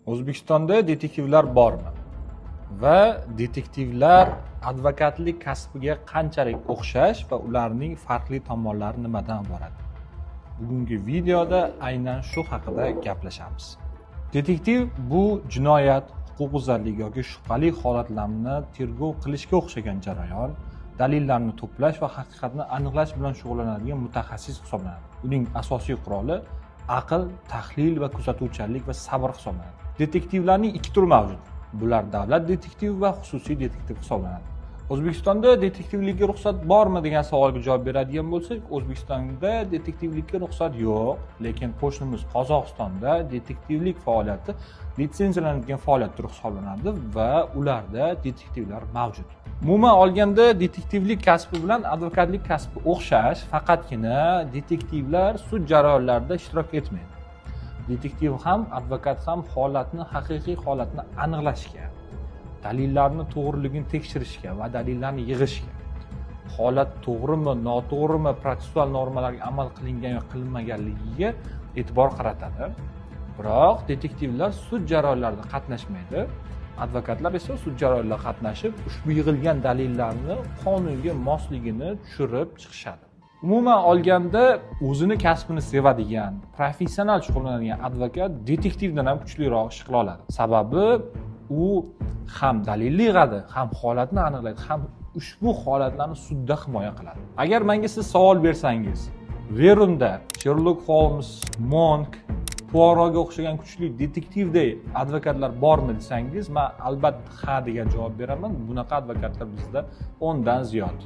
O'zbekistonda detektivlar bormi? Va detektivlar advokatlik kasbiga qanchalik o'xshash va ularning farqli tomonlari nimadan iborat? Bugungi videoda aynan shu haqida gaplashamiz. Detektiv bu jinoyat, huquqbuzarlik yoki shubhali holatlarni tergov qilishga o'xshagan jarayon, dalillarni to'plash va haqiqatni aniqlash bilan shug'ullanadigan mutaxassis hisoblanadi. Uning asosiy quroli aql, tahlil va kuzatuvchanlik va sabr hisoblanadi. Detektivlarning ikki turi mavjud. Bular davlat detektivi va xususiy detektiv hisoblanadi. O'zbekistonda detektivlikka ruxsat bormi degan savolga javob beradigan bo'lsak, O'zbekistonda detektivlikka ruxsat yo'q, lekin qo'shnimiz Qozog'istonda detektivlik faoliyati litsenziyalangan faoliyat turi hisoblanadi va ularda detektivlar mavjud. Umuman olganda detektivlik kasbi bilan advokatlik kasbi o'xshash, faqatgina detektivlar sud jarayonlarida ishtirok etmaydi. Detektiv ham, advokat ham haqiqiy holatni aniqlashga, dalillarni to'g'riligini tekshirishga va dalillarni yig'ishga, holat to'g'rimi, noto'g'rimi, protsessual normalarga amal qilingan yoki qilinmaganligiga e'tibor qaratadi. Biroq detektivlar sud jarayonlarida qatnashmaydi. Advokatlar esa sud jarayonlarida qatnashib, ushbu yig'ilgan dalillarni qonunga mosligini tushirib chiqishadi. Umuman olganda o'zini kasbini sevadigan, professional shug'ullanadigan advokat detektivdan ham kuchliroq ish qila oladi. Sababi u ham dalilni yig'adi, ham holatni aniqlaydi, ham ushbu holatlarni sudda himoya qiladi. Agar menga siz savol bersangiz, Verunda Sherlock Holmes, Monk, Poirotga o'xshagan kuchli detektivday advokatlar bormi desangiz, men albatta ha degan javob beraman. Bunaqa advokatlar bizda 10 dan ziyod.